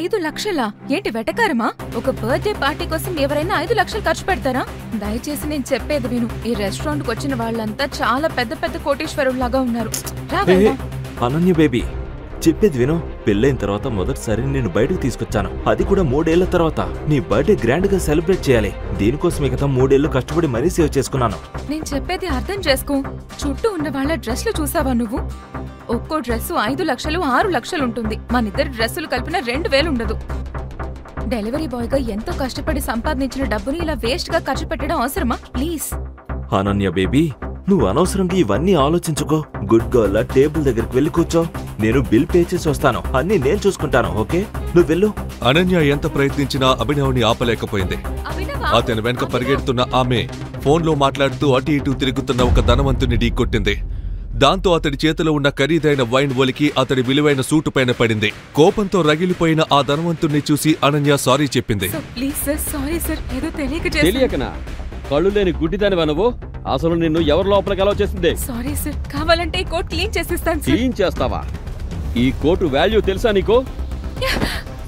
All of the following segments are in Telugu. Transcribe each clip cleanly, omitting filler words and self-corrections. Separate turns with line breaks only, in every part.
5 లక్షలా? ఏంటి వెటకారమా? ఒక బర్త్డే పార్టీ కోసం ఎవరైనా 5 లక్షలు ఖర్చు పెడతారా? దయచేసి నేను చెప్పేది విను. ఈ రెస్టారెంట్ కు వచ్చిన వాళ్ళంతా చాలా పెద్ద పెద్ద కోటీశ్వరులాగా ఉన్నారు.
అనన్య బేబీ, చెప్పేది విను. పెళ్ళైన తర్వాత మొదటిసారి నేను బయటకు తీసుకొచ్చాను, అది కూడా 3 ఏళ్ల తర్వాత. నీ బర్త్డే గ్రాండ్ గా సెలబ్రేట్ చేయాలి. దీనికోసం మిగతా 3 ఏళ్లు కష్టపడి మరీ సేవ్ చేసుకున్నాను.
నేను చెప్పేది అర్థం చేసుకో. చుట్టూ ఉన్న వాళ్ళ డ్రెస్లు చూసావా నువ్వు? ఒక్కో డ్రెస్సు 5 లక్షలు 6 లక్షలు ఉంటుంది. మనిద్దరి డ్రెస్సులు కలిపిన 2000 ఉండదు. డెలివరీ బాయ్ గా ఎంతో కష్టపడి సంపాదించిన డబ్బుని ఇలా వేస్ట్ గా ఖర్చు పెట్టడం అవసరమా? ప్లీజ్
అనన్య బేబీ, నువ్వు అనవసరంగా ఇవన్నీ ఆలోచించుకో. గుడ్ గర్ల్ లా టేబుల్ దగ్గరికి వెళ్ళి కూర్చో. నేను బిల్ పే చేసి వస్తాను. అన్ని నేను చూసుకుంటాను. ఓకే, నువ్వు వెళ్ళు.
అనన్య ఎంత ప్రయత్నించినా అభినవ్ని ఆపలేకపోయింది. అతని వెనక పరిగెడుతున్న ఆమె ఫోన్లో మాట్లాడుతూ అటు ఇటు తిరుగుతున్న ఒక ధనవంతుని ఢీకొట్టింది. దాంతో అతడి చేతిలో ఉన్న ఖరీదైన వైన్ ఒలికి అతడి విలువైన సూటు పైన పడింది. కోపంతో రగిలిపోయిన ఆ ధనవంతుణ్ణి చూసి అనన్య సారీ చెప్పింది.
తెలియకనా? కళ్ళు లేని గుడ్డిదానివా నువ్వు? అసలు నిన్ను ఎవరు లోపలికి అలౌ చేసింది?
సారీ సార్, కావాలంటే ఈ కోట్ క్లీన్ చేసిస్తాను.
క్లీన్ చేస్తావా? ఈ కోటు వాల్యూ తెలుసా నీకు?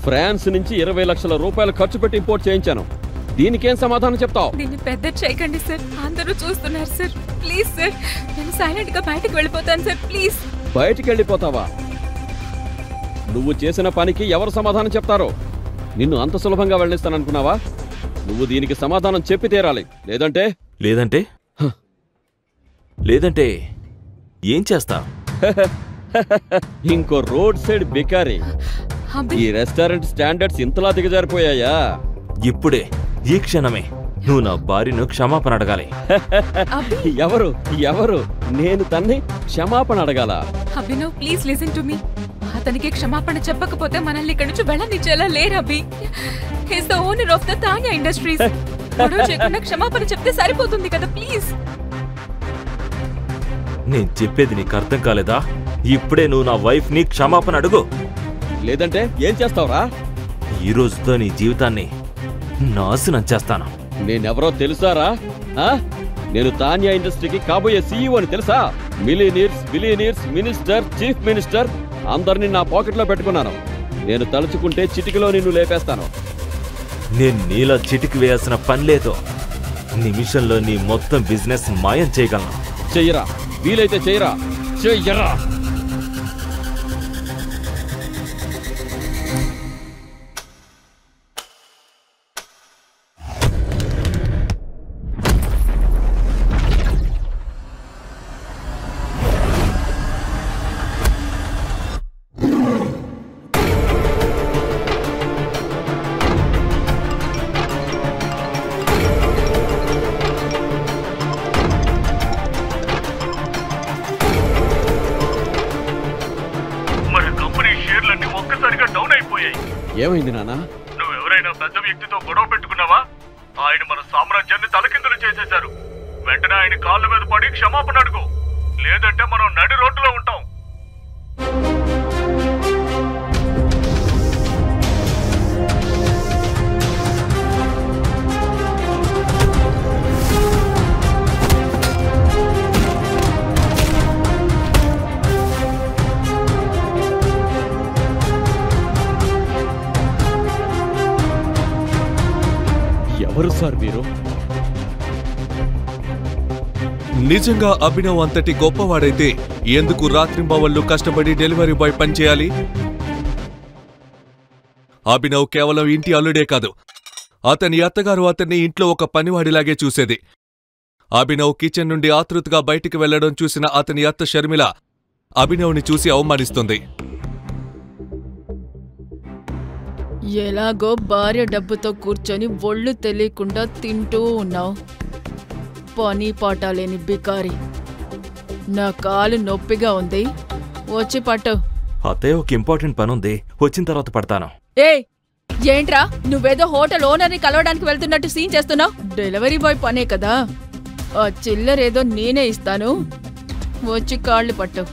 ఫ్రాన్స్ నుంచి 20 లక్షల రూపాయలు ఖర్చు పెట్టి ఇంపోర్ట్ చేయించాను. దీనికేం సమాధానం చెప్తావు?
దీన్ని పెద్ద చేయకండి సార్, అందరూ చూస్తున్నారు సార్. ప్లీజ్ సార్, నేను సైలెంట్ గా బయటకు వెళ్ళిపోతాను సార్. ప్లీజ్.
బయటికి వెళ్ళిపోతావా? నువ్వు చేసిన పనికి ఎవరు సమాధానం చెప్తారో? నిన్ను అంత సులభంగా వెళ్ళిస్తాననుకున్నావా? నువ్వు దీనికి సమాధానం చెప్పి తీరాలి. లేదంటే
లేదంటే లేదంటే ఏం చేస్తా?
ఇంకో రోడ్ సైడ్ బికారి. ఈ రెస్టారెంట్ స్టాండర్డ్స్ ఇంతలా దిగజారిపోయాయా?
ఇప్పుడే, ఈ క్షణమే నువ్వు నా భార్యను క్షమాపణ అడగాలి.
ఎవరు ఎవరు? నేను తన్ని క్షమాపణ అడగాల?
Abhinav, please listen to me. అతనికి క్షమాపణ చెప్పకపోతే మనల్ని ఇక్కడి నుంచి వెళ్ళనిచ్చేలా లేరు Abhi. He's the owner of the Tanya industries. గొడవ చేయకుండా క్షమాపణ చెప్తే సరిపోతుంది కదా. ప్లీజ్.
నేను చెప్పేది నీకు అర్థం కాలేదా? ఇప్పుడే నువ్వు నా వైఫ్ ని క్షమాపణ అడుగు.
లేదంటే ఏం చేస్తావురా?
ఈ రోజుతో నీ జీవితాన్ని నాశనం చేస్తాను.
నేనెవరో తెలుసారా? నేను తాన్యా ఇండస్ట్రీకి కాబోయే సీఈఓ అని తెలుసా? మిలియనీర్స్, మినిస్టర్, చీఫ్ మినిస్టర్ అందరినీ నా పాకెట్లో పెట్టుకున్నాను. నేను తలుచుకుంటే చిటికలో నిన్ను లేపేస్తాను.
నేను నీలా చిటికి వేయాల్సిన పని లేదు. నిమిషంలో నీ మొత్తం బిజినెస్ మాయం చేయగలను.
చెయ్యరా, వీలైతే చెయ్యరా. చెయ్యరా. ఏమైంది నాన్న?
నువ్వెవరైనా పెద్ద వ్యక్తితో గొడవ పెట్టుకున్నావా? ఆయన మన సామ్రాజ్యాన్ని తలకిందులు చేసేశారు. వెంటనే ఆయన కాళ్ళ మీద పడి క్షమాపణ అడుగు. లేదంటే మనం నడి రోడ్డులో ఉంటాం.
ఎవరు సార్ మీరు?
నిజంగా అభినవ్ అంతటి గొప్పవాడైతే ఎందుకు రాత్రింబవళ్లు కష్టపడి డెలివరీ బాయ్ పనిచేయాలి? అభినవ్ కేవలం ఇంటి అల్లుడే కాదు, అతని అత్తగారు అతన్ని ఇంట్లో ఒక పనివాడిలాగే చూసేది. అభినవ్ కిచెన్ నుండి ఆతృతగా బయటికి వెళ్లడం చూసిన అతని అత్త షర్మిల అభినవ్ని చూసి అవమానిస్తుంది.
ఎలాగో భార్య డబ్బుతో కూర్చొని ఒళ్ళు తెలియకుండా తింటూ ఉన్నావు. పని పాట లేని బికారి. నా కాలు నొప్పిగా ఉంది, వచ్చి పట్టు.
అత్తయ్య, ఒక ఇంపార్టెంట్ పని ఉంది, వచ్చిన తర్వాత పడతాను.
ఏంట్రా, నువ్వేదో హోటల్ ఓనర్ని కలవడానికి వెళ్తున్నట్టు సీన్ చేస్తున్నావు? డెలివరీ బాయ్ పనే కదా, ఆ చిల్లరేదో నేనే ఇస్తాను, వచ్చి కాళ్ళు పట్టు.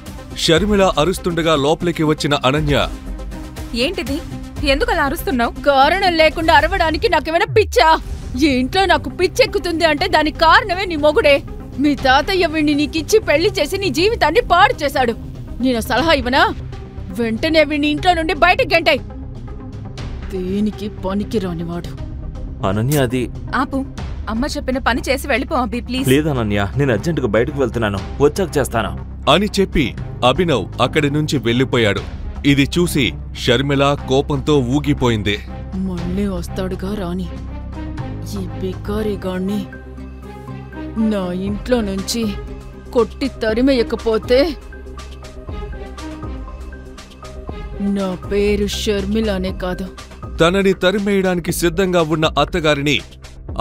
షర్మిల అరుస్తుండగా లోపలికి వచ్చిన అనన్య,
ఏంటిది? ఎందుకు అలా అరుస్తున్నావు?
కారణం లేకుండా అరవడానికి నాకేమైనా పిచ్చా? ఈ ఇంట్లో నాకు పిచ్చెక్కుతుంది అంటే దానికి కారణమే నీ మొగుడే. మీ తాతయ్య వీణ్ణి నీకిచ్చి పెళ్లి చేసి నీ జీవితాన్ని పాడు చేశాడు. నేను సలహా ఇవ్వనా? వెంటనే వీణ్ణి ఇంట్లో నుండి బయటికి గంటాయి. దేనికి పనికిరానివాడు.
అనన్య అది
ఆపు. అమ్మ చెప్పిన పని చేసి వెళ్ళిపో అభి, ప్లీజ్.
లేదనన్య, నేను అర్జెంటుగా బయటకు వెళ్తున్నాను, వచ్చాక చేస్తాను
అని చెప్పి అభినవ్ అక్కడి నుంచి వెళ్ళిపోయాడు. ఇది చూసి షర్మిల కోపంతో ఊగిపోయింది.
మళ్ళీ వస్తాడుగా రాని. ఈ బికారిగాణ్ణి నా ఇంట్లో నుంచి కొట్టి తరిమేయకపోతే నా పేరు షర్మిలానే కాదు.
తనని తరిమేయడానికి సిద్ధంగా ఉన్న అత్తగారిని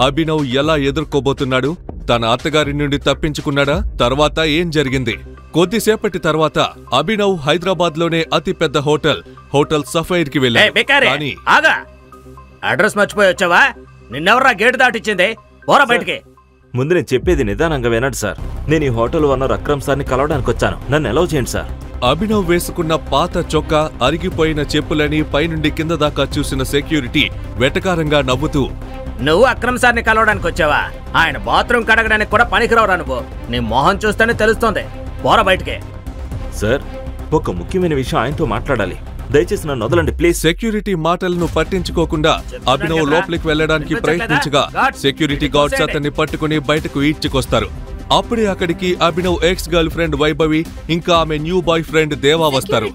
అభినవ్ ఎలా ఎదుర్కోబోతున్నాడు? తన అత్తగారి నుండి తప్పించుకున్నాడా? తర్వాత ఏం జరిగింది? కొద్దిసేపటి తర్వాత అభినవ్ హైదరాబాద్లోనే అతిపెద్ద హోటల్ సఫైర్ కి వెళ్ళాడు. కానీ
అడ్రస్ మర్చిపోయి వచ్చావా? నిన్నెవర్రా గేటు దాటిచ్చింది? పోరా బయటికి.
ముందు నేను చెప్పేది నిదానంగా వినండి సార్. నేను ఈ హోటల్ ఓనర్ అక్రమ్ సార్ని కలవడానికి వచ్చాను, నన్ను అలౌ చేయండి సార్.
అభినవ్ వేసుకున్న పాత చొక్కా, అరిగిపోయిన చెప్పులని పైనుండి కింద దాకా చూసిన సెక్యూరిటీ వెటకారంగా నవ్వుతూ,
నువ్వు అక్రమ్ సార్ని కలవడానికి వచ్చావా? ఆయన బాత్రూమ్ కడగడానికి కూడా పనికిరావురా నువ్వు. నీ మొహం చూస్తేనే తెలుస్తోంది. పోరా బయటికి.
సార్, ఒక ముఖ్యమైన విషయం ఆయనతో మాట్లాడాలి, దయచేసి నన్ను వదలండి ప్లీజ్.
సెక్యూరిటీ మాటలను పట్టించుకోకుండా అభినవ్ లోపలికి వెళ్లడానికి ప్రయత్నించగా సెక్యూరిటీ గార్డ్స్ అతన్ని పట్టుకుని బయటకు ఈడ్చుకొస్తారు. అప్పుడే అక్కడికి Abhinav ex girl friend Vaibhavi ఇంకా ఆమె న్యూ బాయ్ ఫ్రెండ్ దేవా వస్తారు.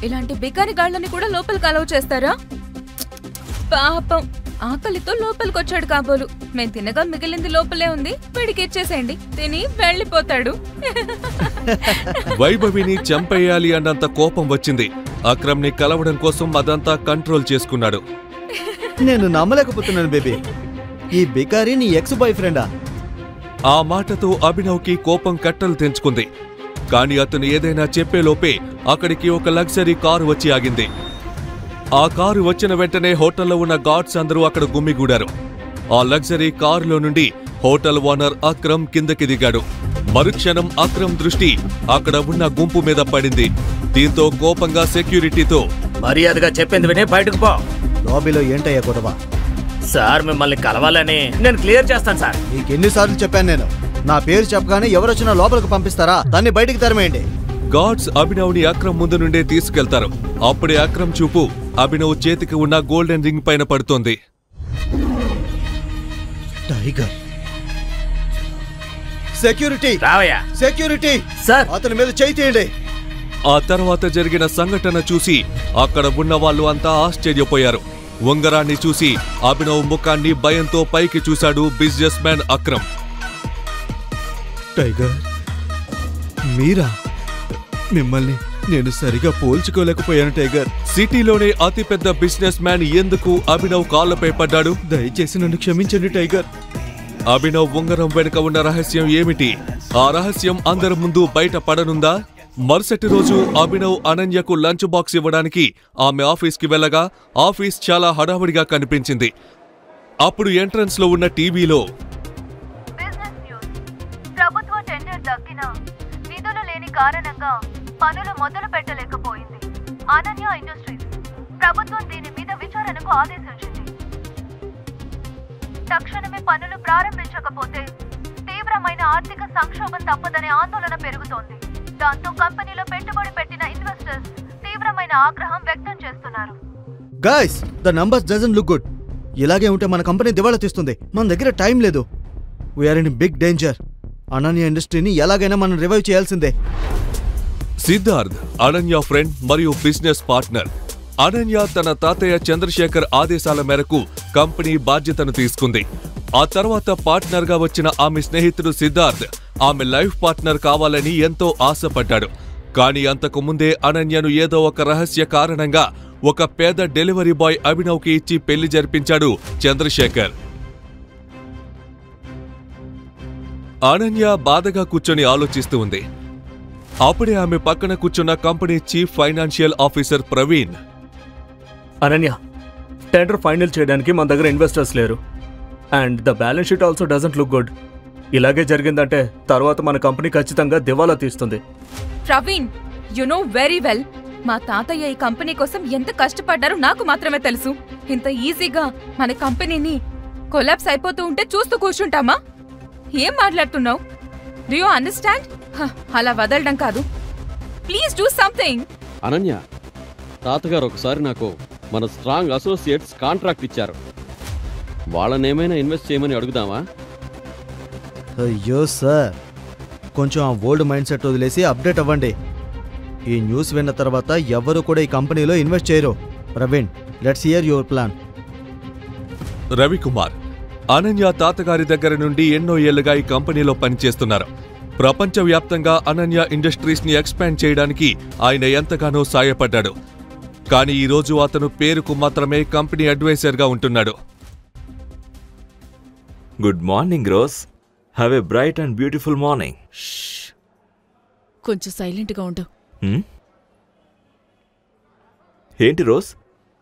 ఇలాంటి బికారి గాళ్ళని కూడా లోపలికి అలౌ చేస్తారా? పాపం, ఆకలితో లోపలికొచ్చాడు కాబోలు. మేము తినగా మిగిలింది లోపలే ఉంది, వీడికి ఇచ్చేసేయండి, తిని వెళ్ళిపోతాడు.
వైభవిని చంపేయాలి అన్నంత కోపం వచ్చింది. అక్రమ్ ని కలవడం కోసం అదంతా కంట్రోల్ చేసుకున్నాడు.
నేను నమ్మలేకపోతున్నాను బేబీ, ఈ బికారి నీ ఎక్స్ బాయ్ ఫ్రెండా?
ఆ మాటతో అభినవ్ కి కోపం కట్టలు తెంచుకుంది. కాని అతను ఏదైనా చెప్పేలోపే అక్కడికి ఒక లగ్జరీ కారు వచ్చి ఆగింది. ఆ కారు వచ్చిన వెంటనే హోటల్లో ఉన్న గార్డ్స్ అందరూ అక్కడ గుమ్మిగూడారు. ఆ లగ్జరీ కారులో నుండి హోటల్ ఓనర్ అక్రమ్ కిందకి దిగాడు. మరుక్షణం అక్రమ్ దృష్టి అక్కడ ఉన్న గుంపు మీద పడింది. దీంతో కోపంగా సెక్యూరిటీతో,
మర్యాదగా చెప్పింది విని బయటకు పో.
లాబీలో ఏంటయ్యా గొడవ?
సార్ మిమ్మల్ని కలవాలని నేను క్లియర్ చేస్తాను సార్.
నీకెన్నిసార్లు చెప్పాను నేను, నా పేరు చెప్పగానే ఎవరొచ్చినా లోపలికి పంపిస్తారా? దాన్ని బయటికి తరిమేయండి.
గార్డ్స్ అభినవ్ ని అక్రమ్ ముందు నుండే తీసుకెళ్తారు. అప్పుడే అక్రమ్ చూపు అభినవ్ చేతికి ఉన్న గోల్డెన్ రింగ్ పైన పడుతోంది.
టైగర్. సెక్యూరిటీ
రావయ్యా.
సెక్యూరిటీ
సార్,
అతని మీద చేయి తీయండి.
ఆ తర్వాత జరిగిన సంఘటన చూసి అక్కడ ఉన్న వాళ్ళు అంతా ఆశ్చర్యపోయారు. ఉంగరాన్ని చూసి అభినవ్ ముఖాన్ని భయంతో పైకి చూశాడు బిజినెస్ మ్యాన్ అక్రమ్.
టైగర్ మీరా? మిమ్మల్ని నేను సరిగా పోల్చుకోలేకపోయాను టైగర్.
సిటీలోనే అతిపెద్ద బిజినెస్ మ్యాన్ ఎందుకు అభినవ్ కాళ్లపై పడ్డాడు?
దయచేసి నన్ను క్షమించండి టైగర్.
అభినవ్ ఉంగరం వెనుక ఉన్న రహస్యం ఏమిటి? ఆ రహస్యం అందరి ముందు బయట పడనుందా? మరుసటి రోజు అభినవ్ అనన్యకు లంచ్ బాక్స్ ఇవ్వడానికి ఆమె ఆఫీస్కి వెళ్ళగా ఆఫీస్ చాలా హడావుడిగా కనిపించింది. అప్పుడు ఎంట్రన్స్ లో ఉన్న టీవీలో,
ప్రభుత్వ టెండర్ దక్కిన నిధులు లేని కారణంగా పనులు మొదలు పెట్టలేకపోయింది. అనన్య ఇండస్ట్రీస్ ప్రభుత్వం దీని మీద విచారణకు ఆదేశించింది. తక్షణమే పనులు ప్రారంభించకపోతే తీవ్రమైన ఆర్థిక సంక్షోభం తప్పదనే ఆందోళన పెరుగుతోంది. దాంతో కంపెనీలో పెట్టుబడి పెట్టిన ఇన్వెస్టర్స్ తీవ్రమైన ఆగ్రహం వ్యక్తం చేస్తున్నారు.
Guys, the numbers doesn't look good. ఇలాగే ఉంటే మన కంపెనీ దివాళా తీస్తుంది. మన దగ్గర టైం లేదు. We are in big danger. Ananya ఇండస్ట్రీని ఎలాగైనా మనం రివైవ్ చేయాల్సిందే.
సిద్ధార్థ్ అనన్య ఫ్రెండ్ మరియు బిజినెస్ పార్ట్నర్. అనన్య తన తాతయ్య చంద్రశేఖర్ ఆదేశాల మేరకు కంపెనీ బాధ్యతను తీసుకుంది. ఆ తర్వాత పార్ట్నర్ గా వచ్చిన ఆమె స్నేహితుడు సిద్ధార్థ్ ఆమె లైఫ్ పార్ట్నర్ కావాలని ఎంతో ఆశపడ్డాడు. కానీ అంతకు ముందే అనన్యను ఏదో ఒక రహస్య కారణంగా ఒక పేద డెలివరీ బాయ్ అభినవ్ కి ఇచ్చి పెళ్లి జరిపించాడు చంద్రశేఖర్. అనన్య బాధగా కూర్చొని ఆలోచిస్తూ ఉంది. అప్పుడే ఆమె పక్కన కూర్చున్న company chief financial officer Praveen,
Ananya, tender final చేయడానికి మన దగ్గర ఇన్వెస్టర్స్ లేరు. And the balance sheet also doesn't look good. ఇలాగే జరిగిందంటే తర్వాత మన కంపెనీ ఖచ్చితంగా దివాలా తీస్తుంది.
Praveen, you know very well, మా తాతయ్య ఈ కంపెనీ కోసం ఎంత కష్టపడ్డారో నాకు మాత్రమే తెలుసు. ఇంత ఈజీగా మన కంపెనీని కొలాప్స్ అయిపోతూ ఉంటే చూస్తూ కూర్చుంటామా? ఏం మాట్లాడుతున్నావు? Do you understand? అలా వదలడం కాదు, ప్లీజ్ డూ సంథింగ్.
అనన్య, తాతగారు ఒకసారి నాకు మన స్ట్రాంగ్ అసోసియేట్స్ కాంట్రాక్ట్ ఇచ్చారు. వాళ్ళనేమైనా ఇన్వెస్ట్ చేయమని అడుగుదామా?
అయ్యో సార్, కొంచెం ఆ ఓల్డ్ మైండ్ సెట్ వదిలేసి అప్డేట్ అవ్వండి. ఈ న్యూస్ విన్న తర్వాత ఎవరు కూడా ఈ కంపెనీలో ఇన్వెస్ట్ చేయరు. Praveen, let's hear your plan.
Ravikumar Ananya తాతగారి దగ్గర నుండి ఎన్నో ఏళ్లుగా ఈ కంపెనీలో పనిచేస్తున్నారు. ప్రపంచవ్యాప్తంగా అనన్య ఇండస్ట్రీస్ ని ఎక్స్పాండ్ చేయడానికి ఆయన ఎంతగానో సాయపడ్డాడు. కానీ ఈరోజు అతను పేరుకు మాత్రమే కంపెనీ అడ్వైజర్గా ఉంటున్నాడు.
Good morning rose. Have a bright and beautiful morning.
కొంచెం సైలెంట్గా ఉండు.
ఏంటి రోజ్,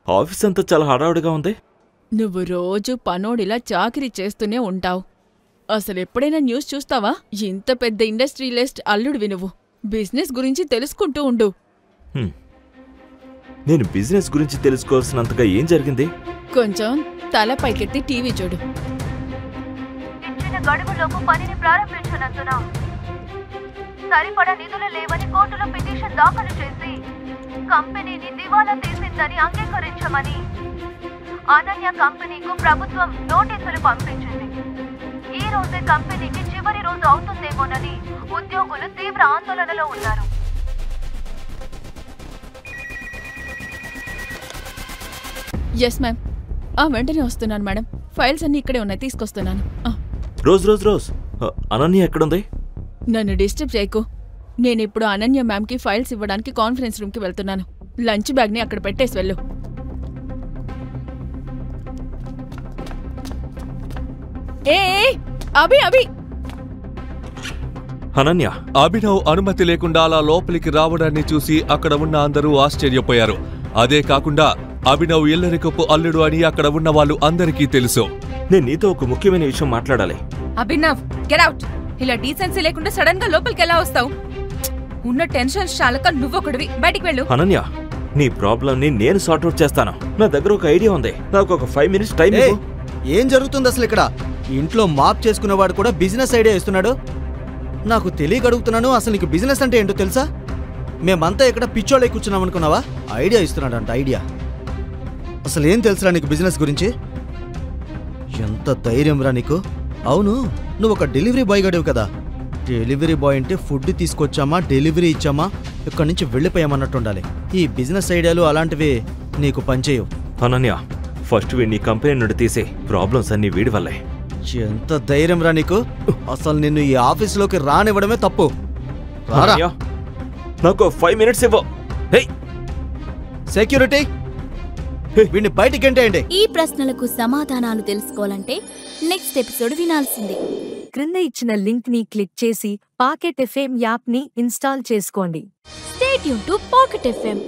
ఆఫీస్ అంతా చాలా హడావుడిగా ఉంది.
నువ్వు రోజు పనోడిలా చాకిరీ చేస్తూనే ఉంటావు. అసలెప్పుడైనా న్యూస్ చూస్తావా? ఇంత పెద్ద ఇండస్ట్రియలిస్ట్ అల్లుడివి నువ్వు. బిజినెస్ గురించి తెలుసుకుంటూ ఉండు.
నేను బిజినెస్ గురించి తెలుసుకోవాల్సినంతగా ఏం జరిగింది?
కొంచెం తల పైకెత్తి టీవీ చూడు.
ఇచ్చిన గడువులోపు పనిని ప్రారంభించినందున సరిపడా నిధులు లేవని కోర్టులో పిటిషన్ దాఖలు చేసి కంపెనీని దివాలా తీసిందని అంగీకరించమని అనన్య కంపెనీకు ప్రభుత్వం నోటీసులు పంపించింది. ఈ రోజే కంపెనీకి చివరి రోజు అవుతుందేమోనని ఉద్యోగులు తీవ్ర ఆందోళనలో ఉన్నారు.
Yes ma'am. వెంటనే వస్తున్నాను మేడం. ఫైల్స్ అన్ని ఇక్కడే ఉన్నాయి, తీసుకొస్తున్నాను.
రోజ్ అనన్య ఎక్కడుంది?
నన్ను డిస్టర్బ్ చేయకు. నేనిప్పుడు అనన్య మ్యామ్కి ఫైల్స్ ఇవ్వడానికి కాన్ఫరెన్స్ రూమ్కి వెళ్తున్నాను. లంచ్ బ్యాగ్ని అక్కడ పెట్టేసి వెళ్ళు. ఏ అభి అభి
అనన్య,
అభినవ్ అనుమతి లేకుండా అలా లోపలికి రావడాన్ని చూసి అక్కడ ఉన్న అందరూ ఆశ్చర్యపోయారు. అదే కాకుండా అభినవ్ ఇల్లరికపు అల్లుడు అని అక్కడ ఉన్న వాళ్ళు అందరికీ తెలుసు.
నేను నీతో ఒక ముఖ్యమైన విషయం మాట్లాడాలి.
Abhinav, get out. ఇలా డీసెన్సీ లేకుండా సడన్ గా లోపలికి ఎలా వస్తావు? ఉన్న టెన్షన్ చాలక నువ్వొకడివి, బయటికి వెళ్ళు.
అనన్య, నీ ప్రాబ్లం ని నేను సార్ట్అవుట్ చేస్తాను. నా దగ్గర ఒక ఐడియా ఉంది. నాకు ఒక 5 minutes టైం ఇవ్వు.
ఏం జరుగుతుంది అసలు ఇక్కడ? ఇంట్లో మాప్ చేసుకునేవాడు కూడా బిజినెస్ ఐడియా ఇస్తున్నాడు. నాకు తెలియక అడుగుతున్నాను, అసలు నీకు బిజినెస్ అంటే ఏంటో తెలుసా? మేమంతా ఇక్కడ పిచ్చోళ్ళే కూర్చున్నాం అనుకున్నావా? ఐడియా ఇస్తున్నాడంట, ఐడియా. అసలు ఏం తెలుసురా నీకు బిజినెస్ గురించి? ఎంత ధైర్యం రా నీకు? అవును, నువ్వు ఒక డెలివరీ బాయ్ గడివి కదా. డెలివరీ బాయ్ అంటే ఫుడ్ తీసుకొచ్చామా, డెలివరీ ఇచ్చామా, ఇక్కడి నుంచి వెళ్ళిపోయామన్నట్టు ఉండాలి. ఈ బిజినెస్ ఐడియాలు అలాంటివి నీకు పనిచేయవు.
అనన్య, ఫస్ట్ వీడిని కంపెనీ నుండి తీసే. ప్రాబ్లమ్స్ అన్ని వీడి వల్లే.
ఎంత ధైర్యం రా నీకు? అసలు నిన్ను ఈ ఆఫీసులోకి రానివ్వడమే తప్పు.
అనన్య, నాకు 5 minutes ఇవ్వు.
సెక్యూరిటీ, వీడిని బయటికి ఎంటేయండి.
ఈ ప్రశ్నలకు సమాధానాలు తెలుసుకోవాలంటే నెక్స్ట్ ఎపిసోడ్ వినాల్సిందే.
క్రింద ఇచ్చిన లింక్ ని క్లిక్ చేసి పాకెట్ ఎఫ్ఎం యాప్ ని ఇన్స్టాల్ చేసుకోండి.
Stay tune to pocket FM.